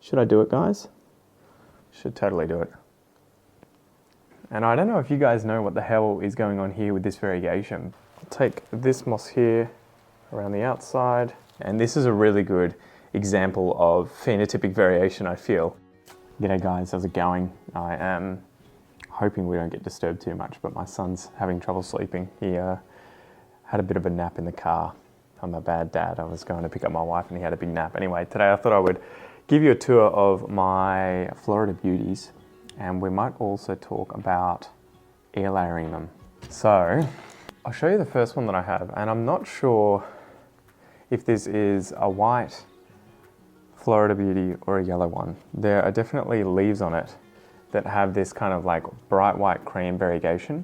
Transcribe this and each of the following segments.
Should I do it, guys? Should totally do it. And I don't know if you guys know what the hell is going on here with this variegation. I'll take this moss here around the outside, and this is a really good example of phenotypic variation, I feel. G'day guys, how's it going? I am hoping we don't get disturbed too much, but my son's having trouble sleeping. He had a bit of a nap in the car. I'm a bad dad. I was going to pick up my wife and he had a big nap. Anyway, today I thought I would give you a tour of my Florida Beauties, and we might also talk about air layering them. So I'll show you the first one that I have, and I'm not sure if this is a white Florida Beauty or a yellow one. There are definitely leaves on it that have this kind of like bright white cream variegation.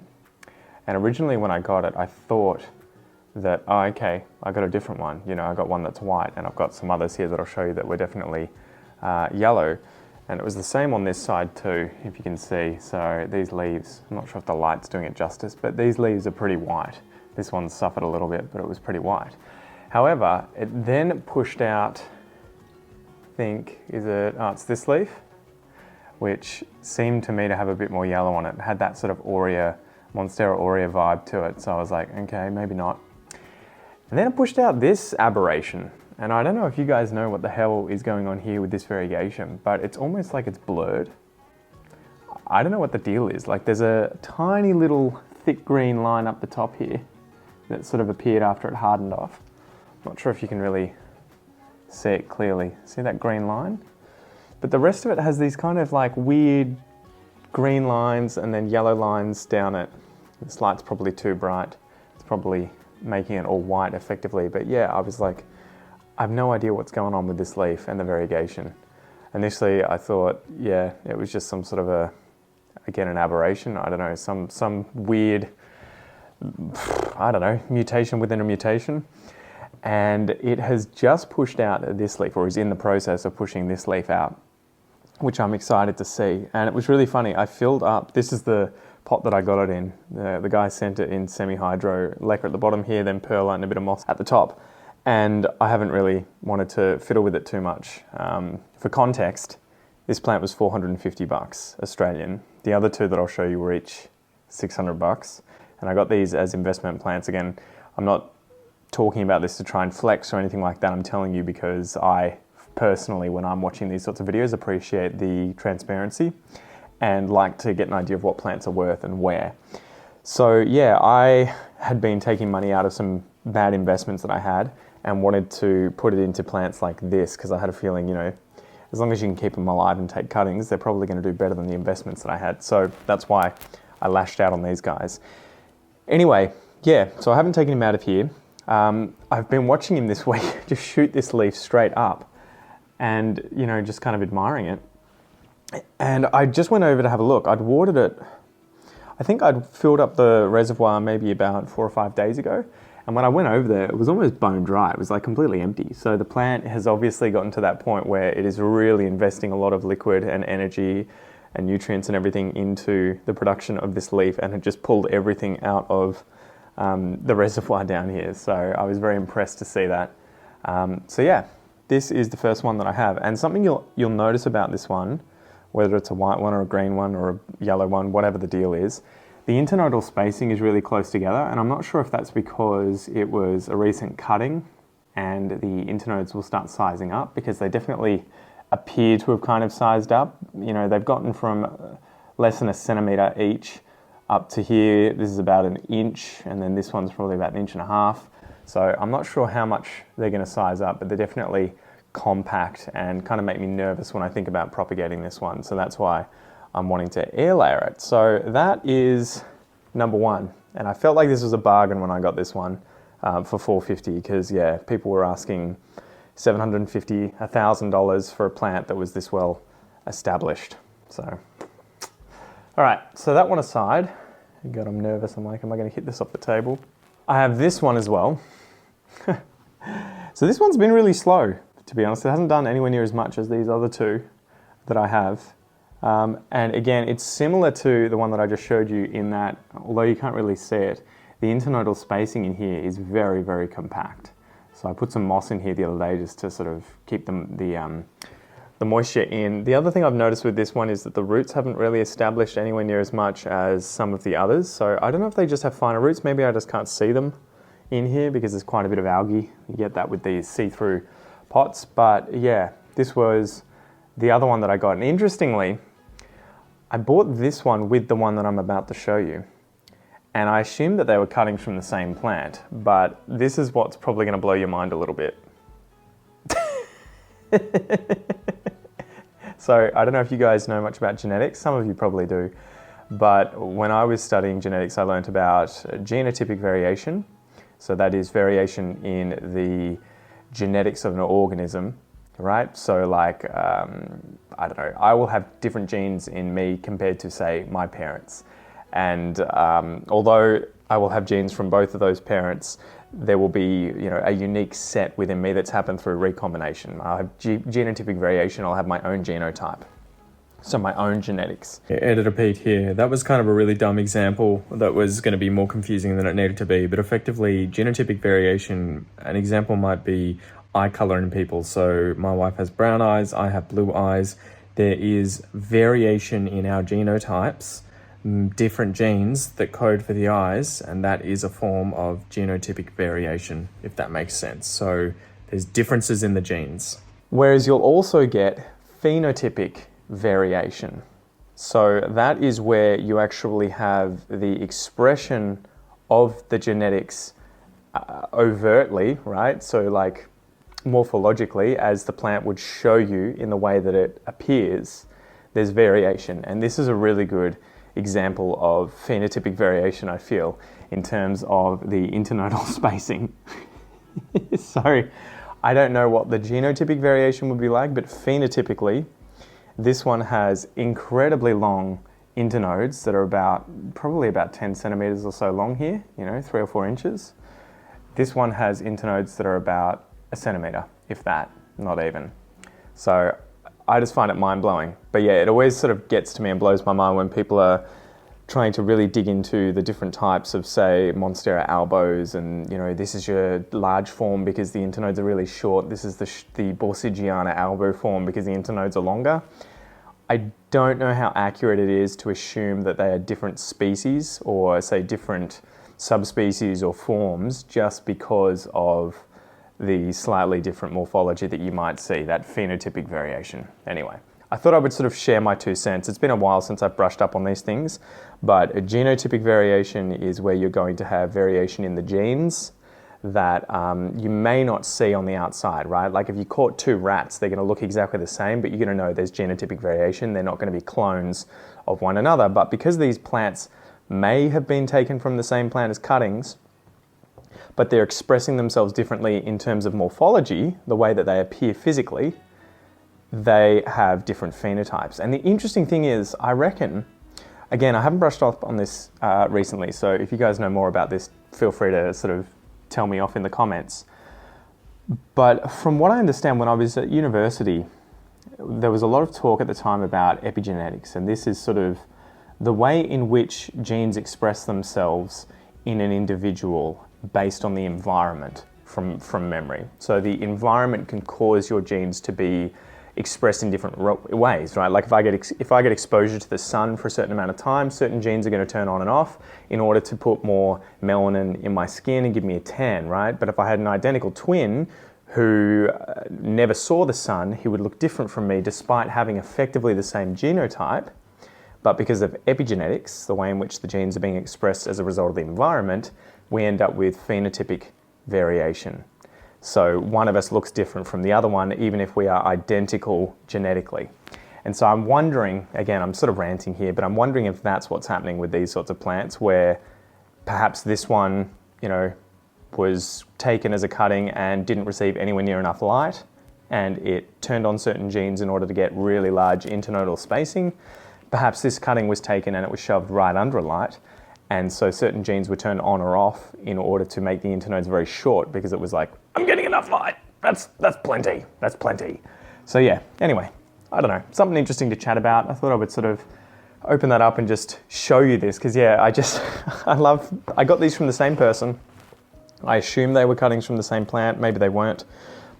And originally when I got it, I thought that, oh, okay, I got a different one. You know, I got one that's white, and I've got some others here that I'll show you that were definitely yellow. And it was the same on this side too, if you can see. So these leaves, I'm not sure if the light's doing it justice, but these leaves are pretty white. This one suffered a little bit, but it was pretty white. However, it then pushed out, I think, it's this leaf, which seemed to me to have a bit more yellow on it. It had that sort of Aurea, Monstera Aurea vibe to it. So I was like, okay, maybe not. And then it pushed out this aberration. And I don't know if you guys know what the hell is going on here with this variegation, but it's almost like it's blurred. I don't know what the deal is. Like there's a tiny little thick green line up the top here that sort of appeared after it hardened off. Not sure if you can really see it clearly. See that green line? But the rest of it has these kind of like weird green lines and then yellow lines down it. This light's probably too bright. It's probably making it all white effectively. But yeah, I was like, I have no idea what's going on with this leaf and the variegation. Initially, I thought, yeah, it was just some sort of again, an aberration. I don't know, some weird, I don't know, mutation within a mutation. And it has just pushed out this leaf, or is in the process of pushing this leaf out, which I'm excited to see. And it was really funny. I filled up, this is the pot that I got it in. The guy sent it in semi-hydro, lacquer at the bottom here, then perlite and a bit of moss at the top. And I haven't really wanted to fiddle with it too much. For context, this plant was 450 bucks Australian. The other two that I'll show you were each 600 bucks. And I got these as investment plants. Again, I'm not talking about this to try and flex or anything like that. I'm telling you because I personally, when I'm watching these sorts of videos, appreciate the transparency and like to get an idea of what plants are worth and where. So yeah, I had been taking money out of some bad investments that I had and wanted to put it into plants like this because I had a feeling, you know, as long as you can keep them alive and take cuttings, they're probably going to do better than the investments that I had. So that's why I lashed out on these guys. Anyway, yeah, so I haven't taken him out of here. I've been watching him this week just shoot this leaf straight up and, you know, just kind of admiring it. And I just went over to have a look. I'd watered it. I think I'd filled up the reservoir maybe about 4 or 5 days ago. And when I went over there, it was almost bone dry. It was like completely empty. So the plant has obviously gotten to that point where it is really investing a lot of liquid and energy and nutrients and everything into the production of this leaf, and had just pulled everything out of the reservoir down here. So I was very impressed to see that. So yeah, this is the first one that I have. And something you'll notice about this one, whether it's a white one or a green one or a yellow one, whatever the deal is, the internodal spacing is really close together, and I'm not sure if that's because it was a recent cutting and the internodes will start sizing up, because they definitely appear to have kind of sized up. You know, they've gotten from less than a centimetre each up to here. This is about 1 inch, and then this one's probably about 1.5 inches. So I'm not sure how much they're going to size up, but they're definitely compact and kind of make me nervous when I think about propagating this one. So that's why I'm wanting to air layer it. So that is number one. And I felt like this was a bargain when I got this one for $450, because yeah, people were asking $750, $1,000 for a plant that was this well established. So, all right, so that one aside, God, I'm nervous. I'm like, am I gonna hit this off the table? I have this one as well. So this one's been really slow, to be honest. It hasn't done anywhere near as much as these other two that I have. And again, it's similar to the one that I just showed you in that, although you can't really see it, the internodal spacing in here is very, very compact. So I put some moss in here the other day just to sort of keep the the moisture in. The other thing I've noticed with this one is that the roots haven't really established anywhere near as much as some of the others. So I don't know if they just have finer roots. Maybe I just can't see them in here because there's quite a bit of algae. You get that with these see-through pots. But yeah, this was the other one that I got. And interestingly, I bought this one with the one that I'm about to show you. And I assumed that they were cuttings from the same plant, but this is what's probably going to blow your mind a little bit. So I don't know if you guys know much about genetics. Some of you probably do. But when I was studying genetics, I learned about genotypic variation. So that is variation in the genetics of an organism, right? So like, I don't know, I will have different genes in me compared to, say, my parents. And although I will have genes from both of those parents, there will be, a unique set within me that's happened through recombination. I'll have genotypic variation, I'll have my own genotype. So my own genetics. Editor Pete here. That was kind of a really dumb example that was going to be more confusing than it needed to be, but effectively genotypic variation, an example might be eye color in people. So my wife has brown eyes, I have blue eyes. There is variation in our genotypes, different genes that code for the eyes, and that is a form of genotypic variation, if that makes sense. So there's differences in the genes. Whereas you'll also get phenotypic variation. So that is where you actually have the expression of the genetics overtly, right? So like morphologically, as the plant would show you in the way that it appears, there's variation. And this is a really good example of phenotypic variation, I feel, in terms of the internodal spacing. So I don't know what the genotypic variation would be like, but phenotypically, this one has incredibly long internodes that are probably about 10 centimeters or so long here, 3 or 4 inches. This one has internodes that are about a centimeter, if that, not even. So I just find it mind-blowing. But yeah, it always sort of gets to me and blows my mind when people are trying to really dig into the different types of, say, Monstera albos, and this is your large form because the internodes are really short. This is the Borsigiana albo form because the internodes are longer. I don't know how accurate it is to assume that they are different species or, say, different subspecies or forms just because of the slightly different morphology that you might see, that phenotypic variation. Anyway, I thought I would sort of share my 2 cents. It's been a while since I've brushed up on these things, but a genotypic variation is where you're going to have variation in the genes that you may not see on the outside, right? Like if you caught 2 rats, they're going to look exactly the same, but you're going to know there's genotypic variation. They're not going to be clones of one another. But because these plants may have been taken from the same plant as cuttings, but they're expressing themselves differently in terms of morphology, the way that they appear physically, they have different phenotypes. And the interesting thing is, I reckon, again, I haven't brushed off on this recently, so if you guys know more about this, feel free to sort of tell me off in the comments. But from what I understand, when I was at university, there was a lot of talk at the time about epigenetics, and this is sort of the way in which genes express themselves in an individual based on the environment from memory. So the environment can cause your genes to be expressed in different ways, right? Like if I get exposure to the sun for a certain amount of time, certain genes are going to turn on and off in order to put more melanin in my skin and give me a tan, right? But if I had an identical twin who never saw the sun, he would look different from me despite having effectively the same genotype. But because of epigenetics, the way in which the genes are being expressed as a result of the environment, we end up with phenotypic variation. So one of us looks different from the other one, even if we are identical genetically. And so I'm wondering, again, I'm sort of ranting here, but I'm wondering if that's what's happening with these sorts of plants, where perhaps this one, was taken as a cutting and didn't receive anywhere near enough light, and it turned on certain genes in order to get really large internodal spacing. Perhaps this cutting was taken and it was shoved right under light, and so certain genes were turned on or off in order to make the internodes very short, because it was like, I'm getting enough light. That's plenty. That's plenty. So yeah, anyway, I don't know. Something interesting to chat about. I thought I would sort of open that up and just show you this, because yeah, I got these from the same person. I assume they were cuttings from the same plant. Maybe they weren't,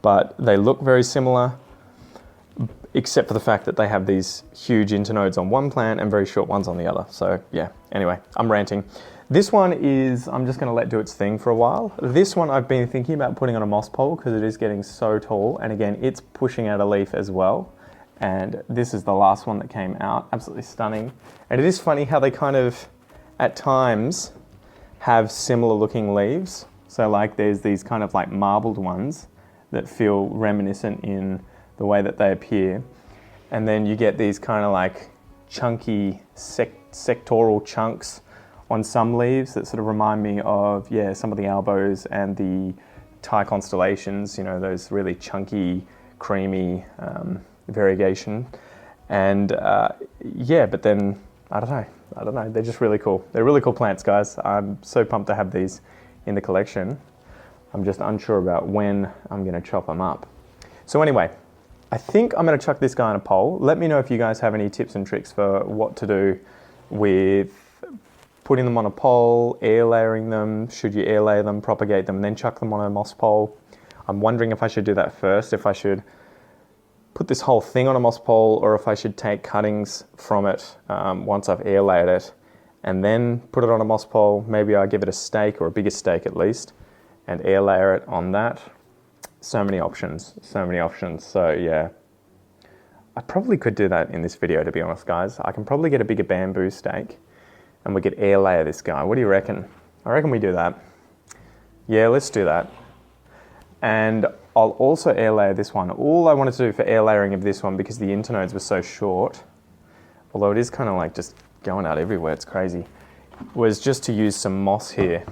but they look very similar. except for the fact that they have these huge internodes on one plant and very short ones on the other. So yeah, anyway, I'm ranting. This one is, I'm just gonna let do its thing for a while. This one I've been thinking about putting on a moss pole because it is getting so tall. And again, it's pushing out a leaf as well. And this is the last one that came out, absolutely stunning. And it is funny how they kind of, at times, have similar looking leaves. So like there's these kind of like marbled ones that feel reminiscent in the way that they appear. And then you get these kind of like chunky sectoral chunks on some leaves that sort of remind me of, yeah, some of the albos and the Thai constellations, you know, those really chunky, creamy variegation. And yeah, but then, I don't know, they're just really cool. They're really cool plants, guys. I'm so pumped to have these in the collection. I'm just unsure about when I'm gonna chop them up. So anyway, I think I'm gonna chuck this guy on a pole. Let me know if you guys have any tips and tricks for what to do with putting them on a pole, air layering them. Should you air layer them, propagate them, and then chuck them on a moss pole? I'm wondering if I should do that first, if I should put this whole thing on a moss pole, or if I should take cuttings from it once I've air layered it and then put it on a moss pole. Maybe I give it a stake, or a bigger stake at least, and air layer it on that. So many options, so many options. So yeah, I probably could do that in this video, to be honest, guys. I can probably get a bigger bamboo stake and we could air layer this guy. What do you reckon? I reckon we do that. Yeah, let's do that. And I'll also air layer this one. All I wanted to do for air layering of this one, because the internodes were so short, although it is kind of like just going out everywhere, it's crazy, was just to use some moss here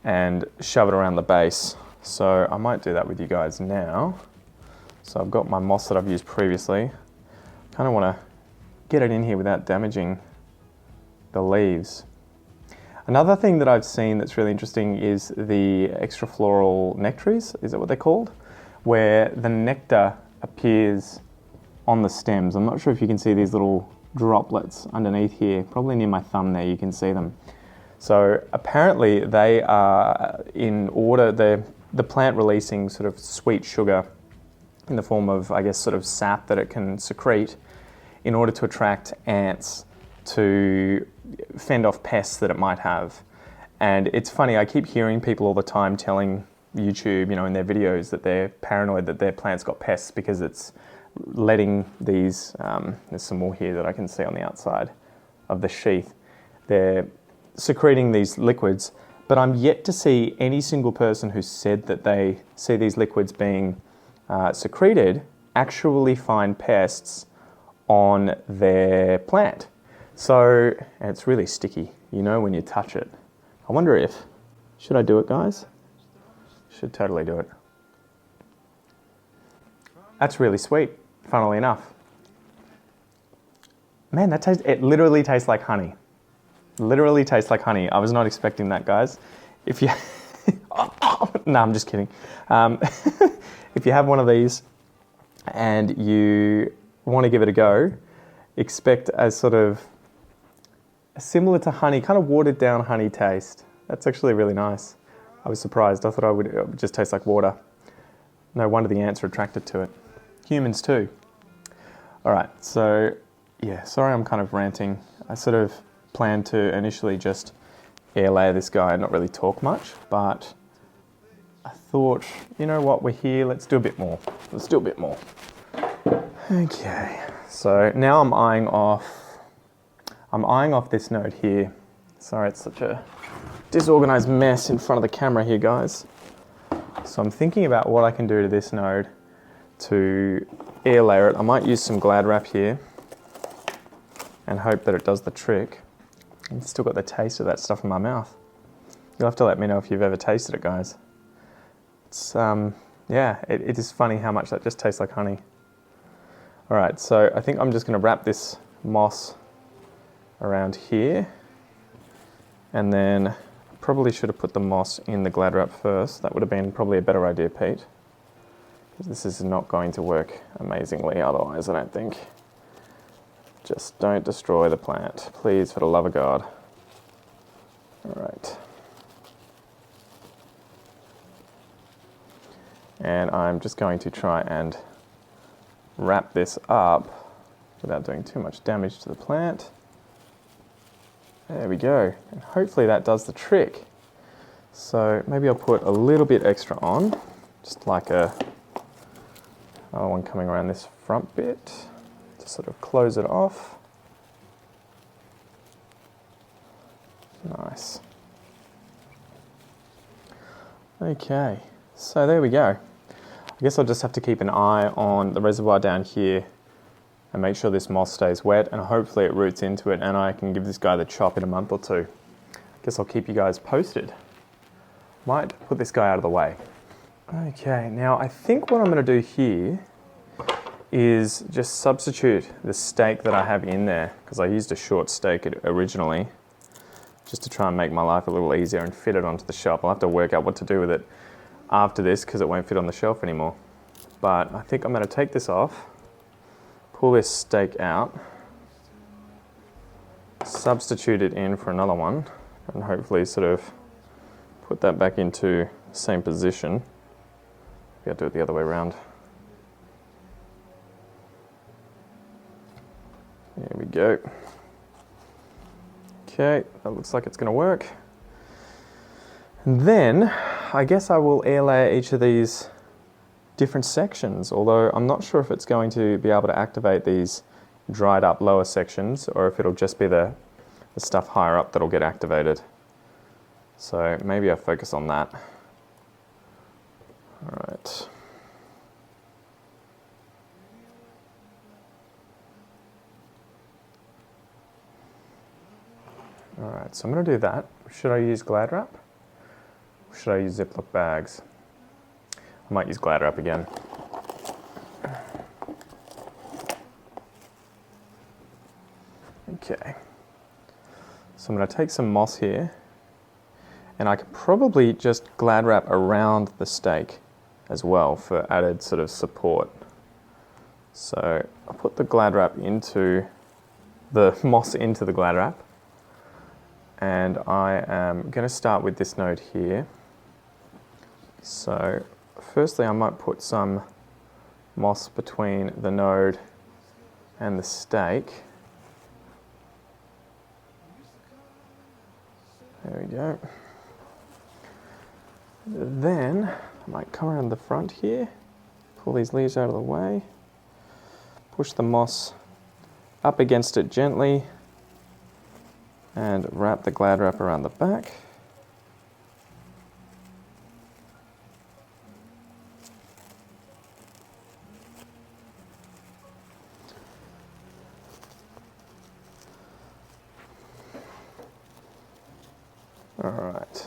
and shove it around the base. So I might do that with you guys now. So I've got my moss that I've used previously. Kind of want to get it in here without damaging the leaves. Another thing that I've seen that's really interesting is the extrafloral nectaries, is that what they're called? Where the nectar appears on the stems. I'm not sure if you can see these little droplets underneath here, probably near my thumb there you can see them. So apparently they are in order, the plant releasing sort of sweet sugar in the form of, I guess, sort of sap that it can secrete in order to attract ants to fend off pests that it might have. And it's funny, I keep hearing people all the time telling YouTube, you know, in their videos that they're paranoid that their plants got pests because it's letting these, there's some more here that I can see on the outside of the sheath. They're secreting these liquids, but I'm yet to see any single person who said that they see these liquids being secreted actually find pests on their plant. So, and it's really sticky, you know, when you touch it. I wonder if, should I do it, guys? Should totally do it. That's really sweet, funnily enough. Man, that tastes, it literally tastes like honey. Literally tastes like honey. I was not expecting that, guys. If you, no, I'm just kidding. If you have one of these and you want to give it a go, expect a sort of similar to honey, kind of watered down honey taste. That's actually really nice. I was surprised. I thought it would just taste like water. No wonder the ants are attracted to it. Humans too. All right, so yeah, sorry I'm kind of ranting. I sort of planned to initially just air layer this guy and not really talk much, but I thought, you know what, we're here, let's do a bit more. Let's do a bit more. Okay, so now I'm eyeing off this node here. Sorry, it's such a disorganized mess in front of the camera here, guys. So I'm thinking about what I can do to this node to air layer it. I might use some Glad Wrap here and hope that it does the trick. I've still got the taste of that stuff in my mouth. You'll have to let me know if you've ever tasted it, guys. It's, yeah, it is funny how much that just tastes like honey. All right, so I think I'm just gonna wrap this moss around here, and then probably should have put the moss in the Glad Wrap first. That would have been probably a better idea, Pete, because this is not going to work amazingly otherwise, I don't think. Just don't destroy the plant, please, for the love of God. All right. And I'm just going to try and wrap this up without doing too much damage to the plant. There we go. And hopefully that does the trick. So maybe I'll put a little bit extra on, just like another one coming around this front bit to sort of close it off. Nice. Okay, so there we go. I guess I'll just have to keep an eye on the reservoir down here and make sure this moss stays wet, and hopefully it roots into it and I can give this guy the chop in a month or two. I guess I'll keep you guys posted. Might put this guy out of the way. Okay, now I think what I'm going to do here is just substitute the stake that I have in there, because I used a short stake originally, just to try and make my life a little easier and fit it onto the shelf. I'll have to work out what to do with it after this because it won't fit on the shelf anymore. But I think I'm going to take this off, pull this stake out, substitute it in for another one, and hopefully sort of put that back into the same position. Maybe I'll do it the other way around. There we go. Okay, that looks like it's going to work. And then I guess I will air layer each of these different sections, although I'm not sure if it's going to be able to activate these dried up lower sections or if it'll just be the stuff higher up that'll get activated. So maybe I'll focus on that. All right. Alright, so I'm going to do that. Should I use Glad Wrap? Or should I use Ziploc bags? I might use Glad Wrap again. Okay. So I'm going to take some moss here, and I could probably just Glad Wrap around the stake as well for added sort of support. So I'll put the Glad Wrap into the moss into the Glad Wrap. And I am going to start with this node here. So firstly I might put some moss between the node and the stake. There we go. Then I might come around the front here, pull these leaves out of the way, push the moss up against it gently, and wrap the Glad Wrap around the back. All right.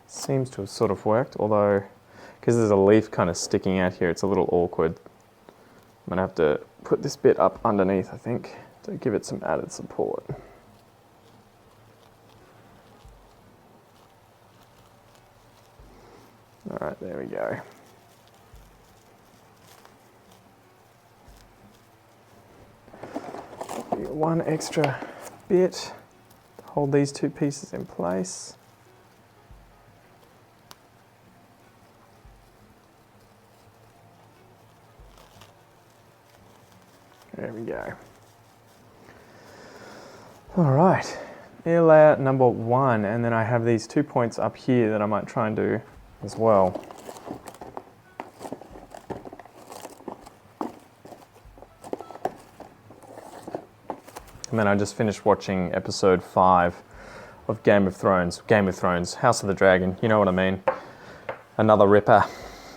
Seems to have sort of worked, although because there's a leaf kind of sticking out here, it's a little awkward. I'm going to have to put this bit up underneath, I think, to give it some added support. All right, there we go. One extra bit to hold these two pieces in place. There we go. All right, air layer number one, and then I have these 2 points up here that I might try and do as well. And then I just finished watching episode 5 of Game of Thrones, House of the Dragon, you know what I mean. Another ripper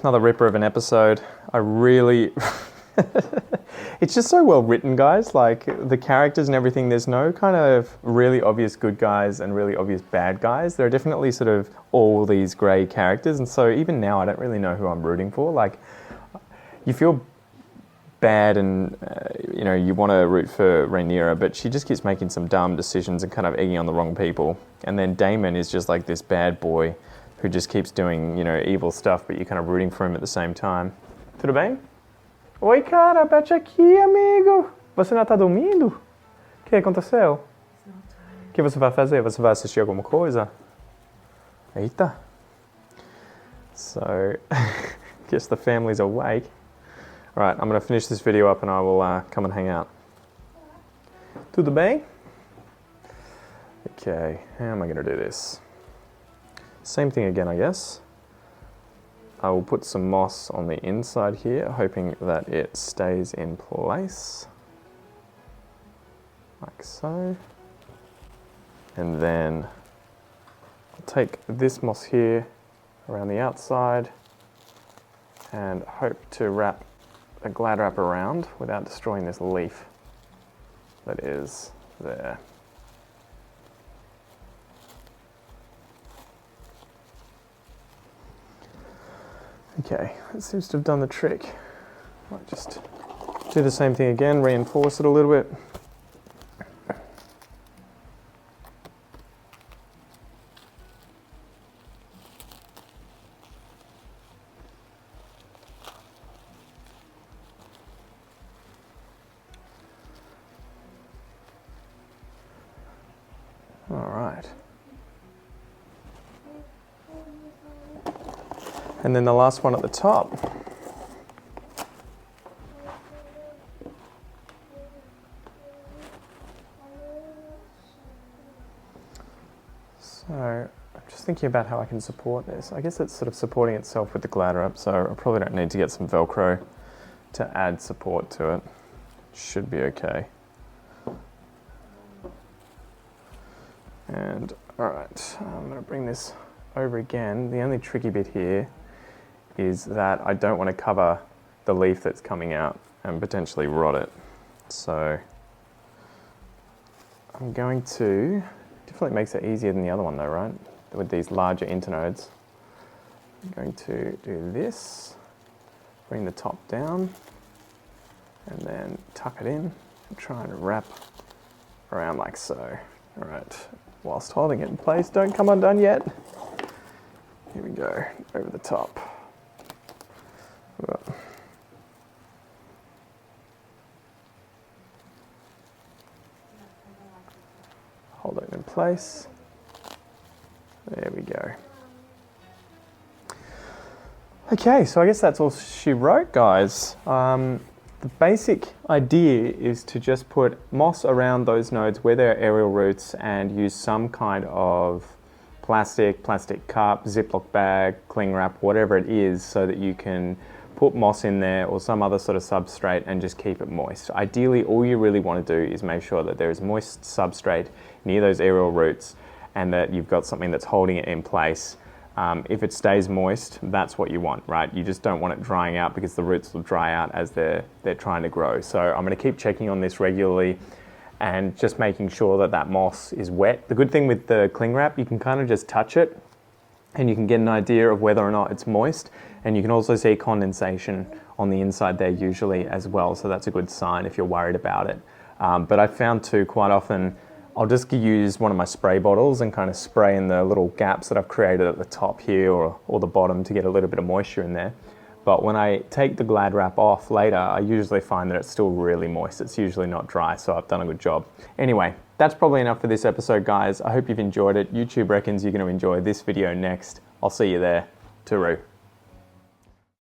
of an episode. I really, it's just so well written, guys. Like the characters and everything, there's no kind of really obvious good guys and really obvious bad guys. There are definitely sort of all these grey characters, and so even now I don't really know who I'm rooting for. Like, you feel bad and you know, you want to root for Rhaenyra, but she just keeps making some dumb decisions and kind of egging on the wrong people. And then Daemon is just like this bad boy who just keeps doing, you know, evil stuff, but you're kind of rooting for him at the same time. Tudo bem? Oi, cara, bate aqui, amigo. Você não tá dormindo? O que aconteceu? O que você vai fazer? Você vai assistir alguma coisa? Eita. So, Guess the family's awake. All right, I'm gonna finish this video up and I will come and hang out. To the bay. Okay, how am I gonna do this? Same thing again, I guess. I will put some moss on the inside here, hoping that it stays in place. Like so. And then I'll take this moss here around the outside and hope to wrap a glad wrap around without destroying this leaf that is there. Okay, that seems to have done the trick. Might just do the same thing again, reinforce it a little bit. All right. And then the last one at the top. So I'm just thinking about how I can support this. I guess it's sort of supporting itself with the glad wrap, so I probably don't need to get some Velcro to add support to it. Should be okay. And all right, I'm going to bring this over again. The only tricky bit here is that I don't want to cover the leaf that's coming out and potentially rot it. So I'm going to, definitely makes it easier than the other one though, right? With these larger internodes. I'm going to do this, bring the top down, and then tuck it in and try and wrap around like so. All right, whilst holding it in place, don't come undone yet. Here we go, over the top. Hold it in place. There we go. Okay, so I guess that's all she wrote, guys. The basic idea is to just put moss around those nodes where there are aerial roots and use some kind of plastic cup, Ziploc bag, cling wrap, whatever it is, so that you can put moss in there or some other sort of substrate and just keep it moist. Ideally, all you really want to do is make sure that there is moist substrate near those aerial roots and that you've got something that's holding it in place. If it stays moist, that's what you want, right? You just don't want it drying out because the roots will dry out as they're trying to grow. So I'm going to keep checking on this regularly and just making sure that that moss is wet. The good thing with the cling wrap, you can kind of just touch it and you can get an idea of whether or not it's moist. And you can also see condensation on the inside there usually as well. So that's a good sign if you're worried about it. But I found too, quite often, I'll just use one of my spray bottles and kind of spray in the little gaps that I've created at the top here or the bottom to get a little bit of moisture in there. But when I take the glad wrap off later, I usually find that it's still really moist. It's usually not dry, so I've done a good job. Anyway, that's probably enough for this episode, guys. I hope you've enjoyed it. YouTube reckons you're going to enjoy this video next. I'll see you there. Tooroo.